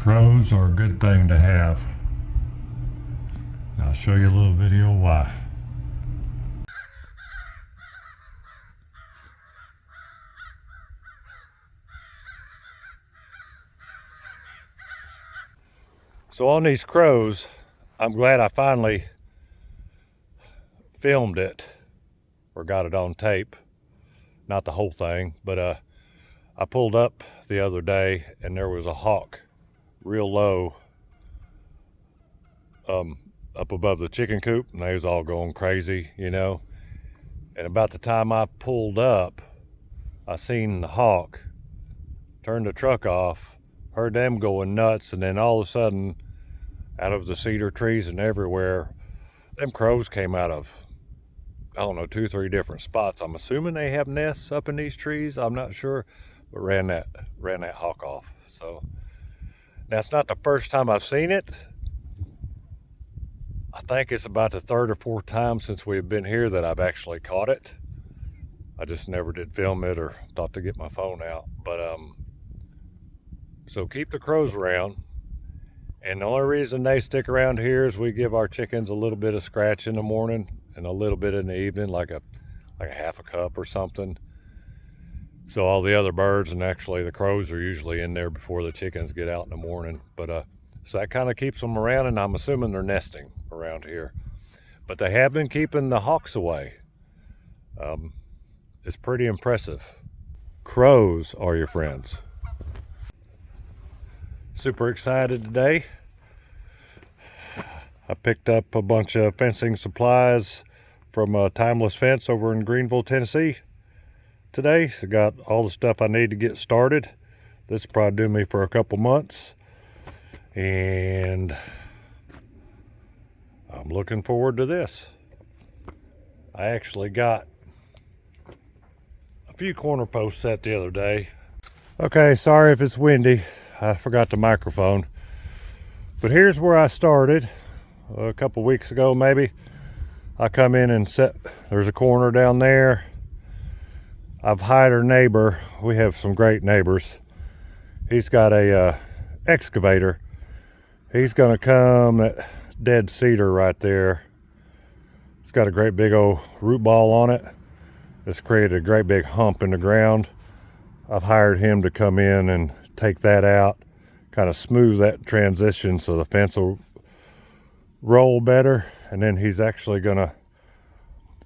Crows are a good thing to have. I'll show you a little video why. So on these crows, I'm glad I finally filmed it or got it on tape. Not the whole thing, but I pulled up the other day and there was a hawk real low up above the chicken coop, and they was all going crazy, you know. And about the time I pulled up, I seen the hawk, turned the truck off, heard them going nuts, and then all of a sudden, out of the cedar trees and everywhere, them crows came out of, I don't know, 2 or 3 different spots. I'm assuming they have nests up in these trees. I'm not sure, but ran that hawk off. So that's not the first time I've seen it. I think it's about the 3rd or 4th time since we've been here that I've actually caught it. I just never did film it or thought to get my phone out. But so keep the crows around. And the only reason they stick around here is we give our chickens a little bit of scratch in the morning and a little bit in the evening, like a half a cup or something. So all the other birds and actually the crows are usually in there before the chickens get out in the morning. But so that kind of keeps them around, and I'm assuming they're nesting around here. But they have been keeping the hawks away. It's pretty impressive. Crows are your friends. Super excited today. I picked up a bunch of fencing supplies from Timeless Fence over in Greenville, Tennessee today. So got all the stuff I need to get started. This will probably do me for a couple months. And I'm looking forward to this. I actually got a few corner posts set the other day. Okay, sorry if it's windy. I forgot the microphone. But here's where I started a couple weeks ago maybe. I come in and set, there's a corner down there. I've hired our neighbor. We have some great neighbors. He's got a excavator. He's gonna come, that dead cedar right there. It's got a great big old root ball on it. It's created a great big hump in the ground. I've hired him to come in and take that out, kind of smooth that transition so the fence will roll better. And then he's actually gonna,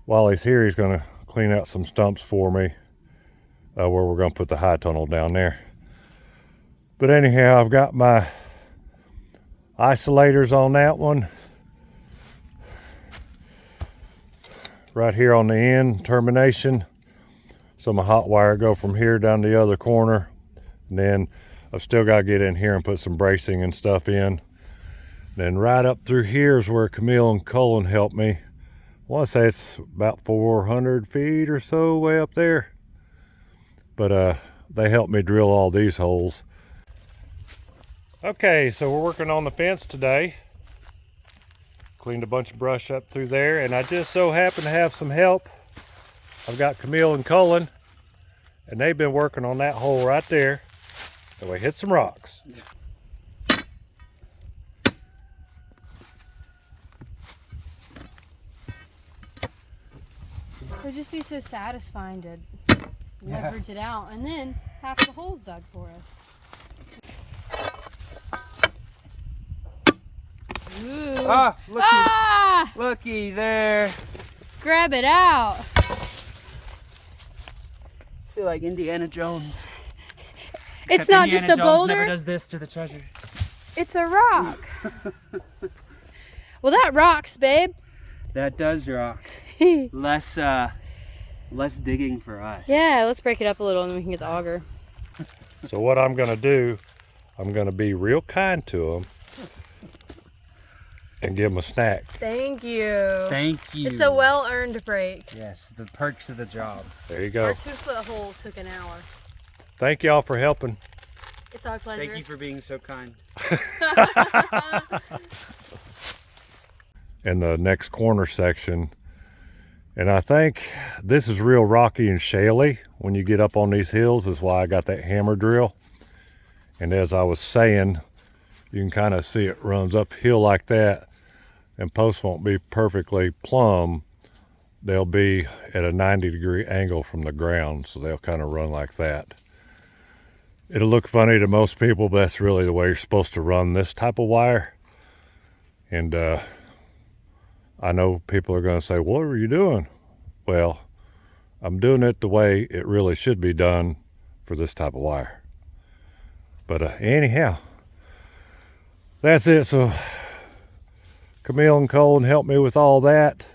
while he's here, he's gonna clean out some stumps for me where we're gonna put the high tunnel down there. But anyhow, I've got my isolators on that one. Right here on the end termination. So my hot wire go from here down the other corner. And then I've still got to get in here and put some bracing and stuff in. Then right up through here is where Camille and Cullen helped me. I want to say it's about 400 feet or so way up there. But they helped me drill all these holes. Okay, so we're working on the fence today. Cleaned a bunch of brush up through there, and I just so happen to have some help. I've got Camille and Cullen, and they've been working on that hole right there. And we hit some rocks. It would just be so satisfying to leverage it out, and then half the holes dug for us. Ooh. Ah, looky, Ah! looky there. Grab it out. I feel like Indiana Jones. It's Except not Indiana just a Jones boulder. never does this to the treasure. It's a rock. Well, that rocks, babe. That does rock. Less digging for us. Yeah, let's break it up a little and then we can get the auger. So what I'm gonna do, I'm gonna be real kind to them and give them a snack. Thank you. Thank you. It's a well-earned break. Yes, the perks of the job. There you go. Our 2-foot hole took an hour. Thank y'all for helping. It's our pleasure. Thank you for being so kind. In the next corner section, and I think this is real rocky and shaly when you get up on these hills. Is why I got that hammer drill. And as I was saying, you can kind of see it runs uphill like that, and posts won't be perfectly plumb. They'll be at a 90-degree angle from the ground, so they'll kind of run like that. It'll look funny to most people, but that's really the way you're supposed to run this type of wire. And I know people are going to say, what are you doing? Well, I'm doing it the way it really should be done for this type of wire. But anyhow, that's it. So Camille and Cullen helped me with all that.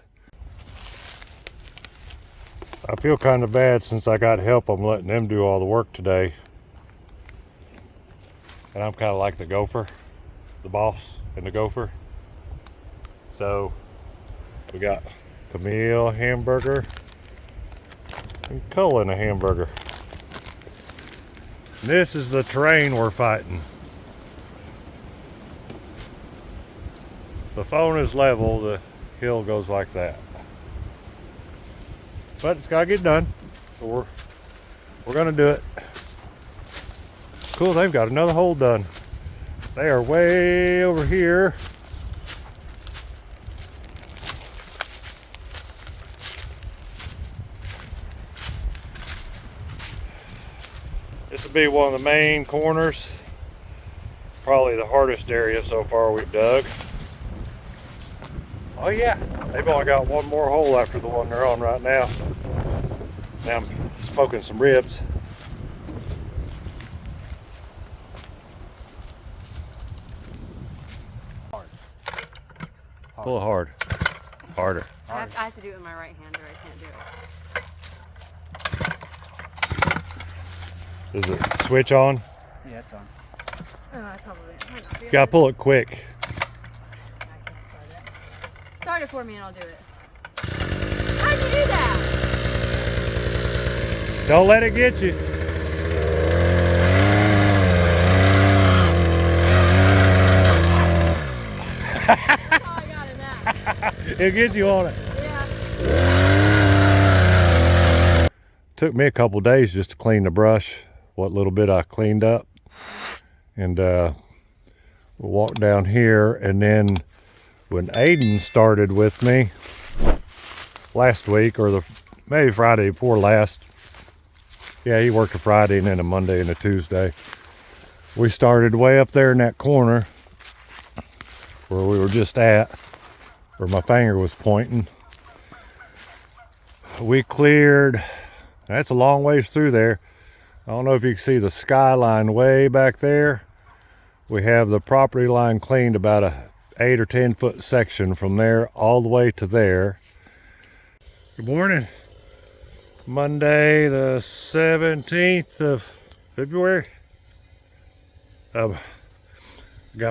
I feel kind of bad since I got help. I'm letting them do all the work today. And I'm kind of like the gopher, the boss and the gopher. So we got Camille a hamburger and Cullen a hamburger. And this is the terrain we're fighting. The phone is level, the hill goes like that. But it's gotta get done. So we're gonna do it. Cool, they've got another hole done. They are way over here. This will be one of the main corners. Probably the hardest area so far we've dug. Oh yeah, they've only got one more hole after the one they're on right now. Now I'm smoking some ribs. Pull it hard. Harder. I have to do it with my right hand or I can't do it. Does it switch on? Yeah, it's on. Oh, I probably might not be. You gotta pull it quick. I can't start it. Start it for me and I'll do it. How'd you do that? Don't let it get you. That's all I got in that. It'll get you on it. Yeah. Took me a couple days just to clean the brush, what little bit I cleaned up. And we'll walk down here, and then when Aiden started with me last week, or maybe Friday before last, yeah, he worked a Friday and then a Monday and a Tuesday. We started way up there in that corner where we were just at, where my finger was pointing. We cleared, that's a long ways through there. I don't know if you can see the skyline way back there. We have the property line cleaned about a 8 or 10 foot section from there all the way to there. Good morning. Monday the 17th of February. Got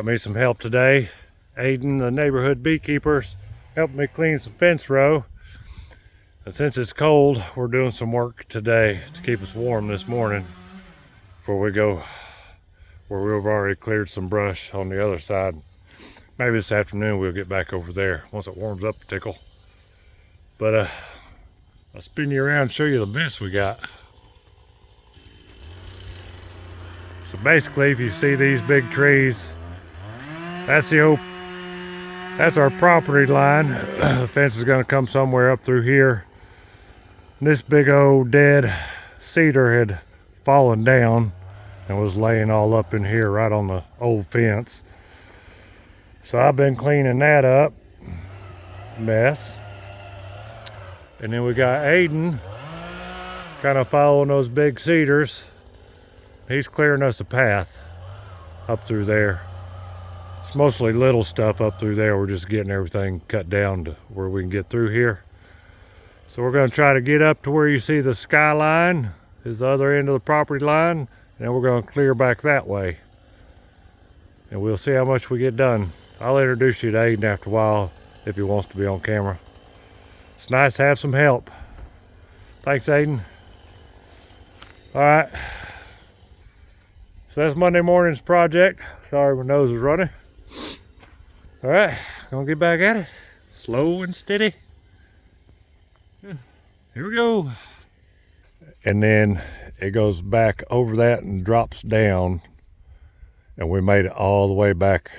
me some help today. Aiden, the neighborhood beekeepers, helped me clean some fence row. And since it's cold, we're doing some work today to keep us warm this morning before we go where we've already cleared some brush on the other side. Maybe this afternoon we'll get back over there once it warms up a tickle. But I'll spin you around and show you the mess we got. So basically, if you see these big trees, that's our property line. The fence is going to come somewhere up through here. And this big old dead cedar had fallen down and was laying all up in here right on the old fence. So I've been cleaning that up, mess. And then we got Aiden kind of following those big cedars. He's clearing us a path up through there. It's mostly little stuff up through there. We're just getting everything cut down to where we can get through here. So we're going to try to get up to where you see the skyline is the other end of the property line, and then we're going to clear back that way. And we'll see how much we get done. I'll introduce you to Aiden after a while if he wants to be on camera. It's nice to have some help. Thanks, Aiden. All right. So that's Monday morning's project. Sorry, my nose is running. All right, gonna get back at it. Slow and steady. Here we go. And then it goes back over that and drops down. And we made it all the way back.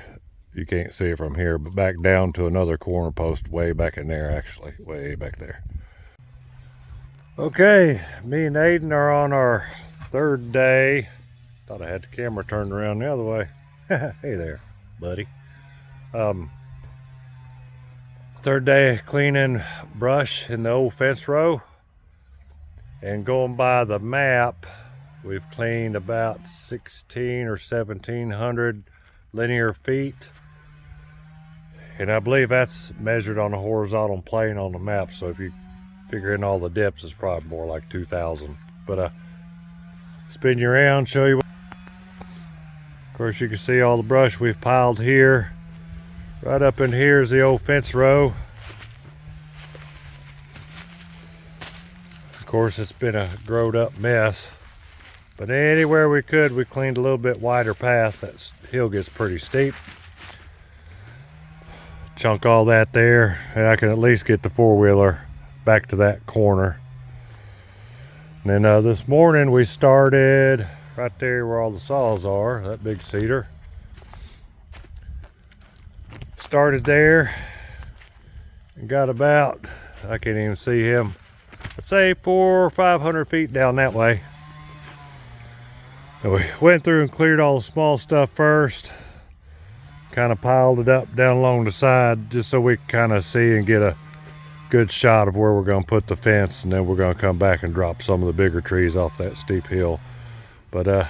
You can't see it from here, but back down to another corner post way back in there, actually, way back there. Okay, me and Aiden are on our third day. Thought I had the camera turned around the other way. Hey there, buddy. Third day cleaning brush in the old fence row. And going by the map, we've cleaned about 16 or 1700 linear feet. And I believe that's measured on a horizontal plane on the map. So if you figure in all the dips, it's probably more like 2,000. But spin you around, show you. Of course, you can see all the brush we've piled here. Right up in here is the old fence row. Of course, it's been a growed up mess. But anywhere we could, we cleaned a little bit wider path. That hill gets pretty steep. Chunk all that there, and I can at least get the four-wheeler back to that corner. And then this morning we started right there where all the saws are, that big cedar. Started there and got about, I can't even see him, I'd say 400 or 500 feet down that way. And we went through and cleared all the small stuff first. Kind of piled it up down along the side just so we can kind of see and get a good shot of where we're going to put the fence, and then we're going to come back and drop some of the bigger trees off that steep hill. But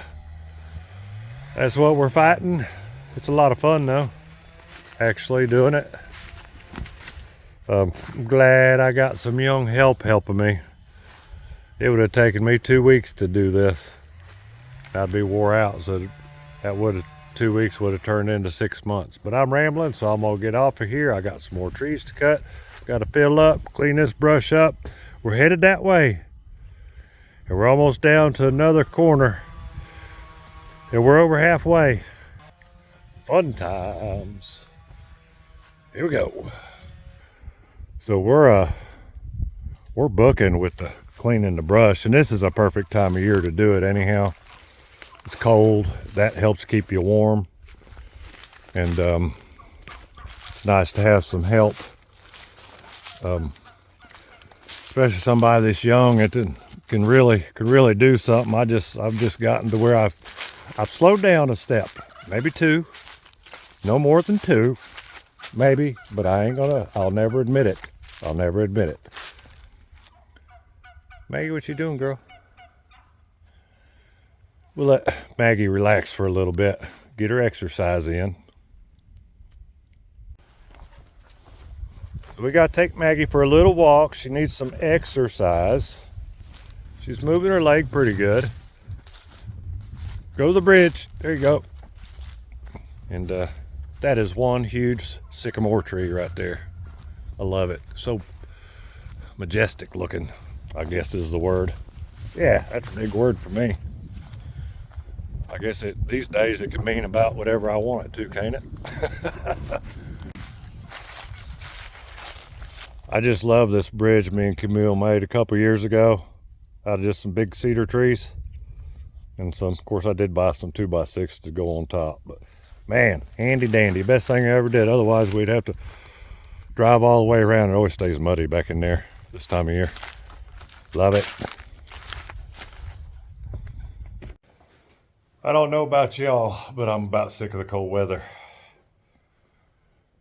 that's what we're fighting. It's a lot of fun though, actually doing it. I'm glad I got some young help helping me. It would have taken me 2 weeks to do this. I'd be wore out, so that would have 2 weeks would have turned into 6 months. But I'm rambling, so I'm gonna get off of here. I got some more trees to cut. Got to fill up, clean this brush up. We're headed that way. And we're almost down to another corner. And we're over halfway. Fun times. Here we go. So we're booking with the cleaning the brush, and this is a perfect time of year to do it anyhow. It's cold. That helps keep you warm. And it's nice to have some help. Especially somebody this young that can really do something. I've just gotten to where I've slowed down a step, maybe 2, no more than 2, maybe, but I'll never admit it. I'll never admit it. Maggie, what you doing, girl? We'll let Maggie relax for a little bit, get her exercise in. We got to take Maggie for a little walk. She needs some exercise. She's moving her leg pretty good. Go to the bridge. There you go. And that is one huge sycamore tree right there. I love it. So majestic looking, I guess is the word. Yeah, that's a big word for me. I guess these days it can mean about whatever I want it to, can't it? I just love this bridge me and Camille made a couple years ago out of just some big cedar trees. And of course I did buy some 2x6 to go on top. But man, handy dandy, best thing I ever did. Otherwise we'd have to drive all the way around. It always stays muddy back in there this time of year. Love it. I don't know about y'all, but I'm about sick of the cold weather.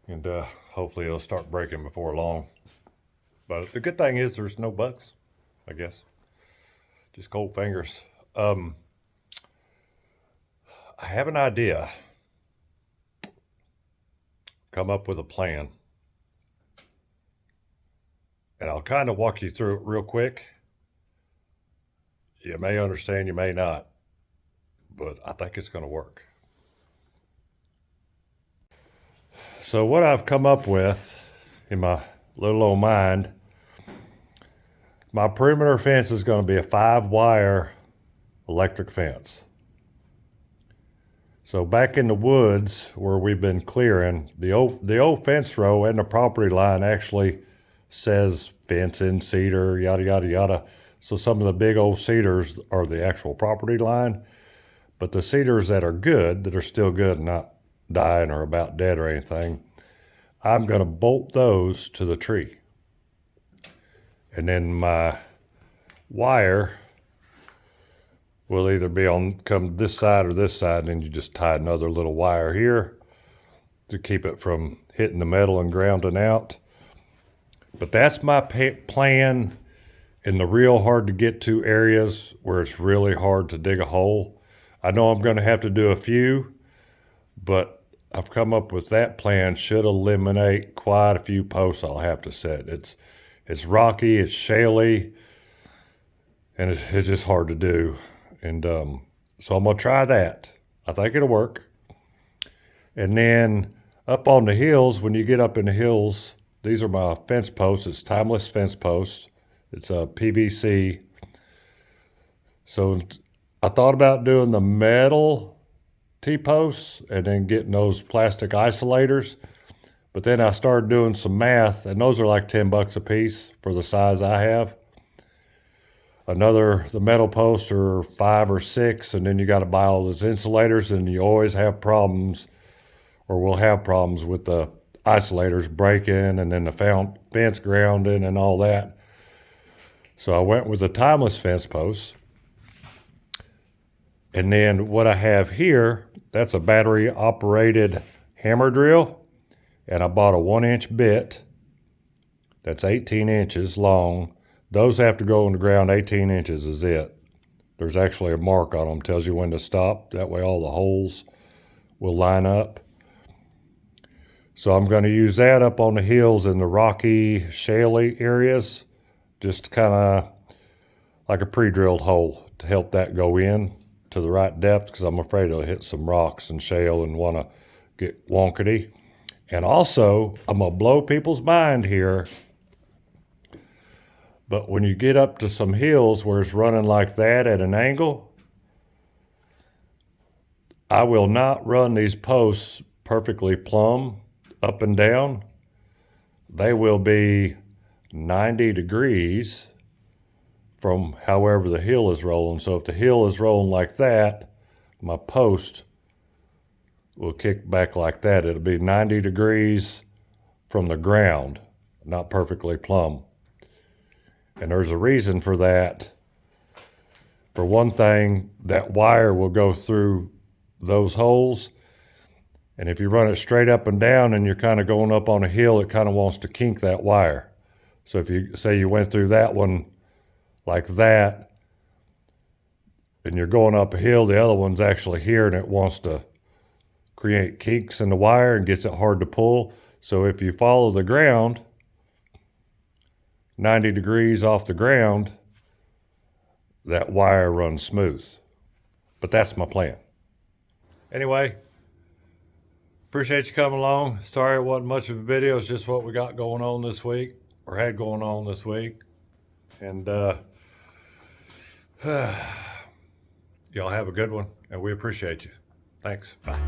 And hopefully it'll start breaking before long. But the good thing is there's no bugs, I guess. Just cold fingers. I have an idea. Come up with a plan. And I'll kind of walk you through it real quick. You may understand, you may not. But I think it's going to work. So what I've come up with in my little old mind, my perimeter fence is going to be a 5-wire electric fence. So back in the woods where we've been clearing, the old fence row and the property line actually says fence in cedar, yada, yada, yada. So some of the big old cedars are the actual property line. But the cedars that are good, that are still good and not dying or about dead or anything, I'm going to bolt those to the tree. And then my wire will either be on come this side or this side, and then you just tie another little wire here to keep it from hitting the metal and grounding out. But that's my plan in the real hard to get to areas where it's really hard to dig a hole. I know I'm going to have to do a few, but I've come up with that plan should eliminate quite a few posts I'll have to set. It's rocky, it's shaly, and it's just hard to do. And so I'm going to try that. I think it'll work. And then up on the hills, when you get up in the hills, these are my fence posts. It's timeless fence posts. It's a PVC. So I thought about doing the metal T-posts and then getting those plastic isolators. But then I started doing some math, and those are like $10 a piece for the size I have. The metal posts are 5 or 6, and then you got to buy all those insulators, and you always have problems, or will have problems with the isolators breaking, and then the fence grounding and all that. So I went with the timeless fence posts. And then what I have here, that's a battery operated hammer drill. And I bought a 1-inch bit that's 18 inches long. Those have to go in the ground. 18 inches is it. There's actually a mark on them, tells you when to stop. That way all the holes will line up. So I'm going to use that up on the hills in the rocky, shaly areas, just kind of like a pre-drilled hole to help that go in to the right depth, because I'm afraid it'll hit some rocks and shale and want to get wonkety. And also, I'm going to blow people's mind here, but when you get up to some hills where it's running like that at an angle, I will not run these posts perfectly plumb up and down. They will be 90 degrees from however the hill is rolling. So if the hill is rolling like that, my post will kick back like that. It'll be 90 degrees from the ground, not perfectly plumb. And there's a reason for that. For one thing, that wire will go through those holes. And if you run it straight up and down and you're kind of going up on a hill, it kind of wants to kink that wire. So if you say you went through that one like that, and you're going up a hill, the other one's actually here, and it wants to create kinks in the wire and gets it hard to pull. So if you follow the ground 90 degrees off the ground, that wire runs smooth. But that's my plan. Anyway, appreciate you coming along. Sorry it wasn't much of a video. It's just what we got going on this week, or had going on this week. And y'all have a good one, and we appreciate you. Thanks. Bye.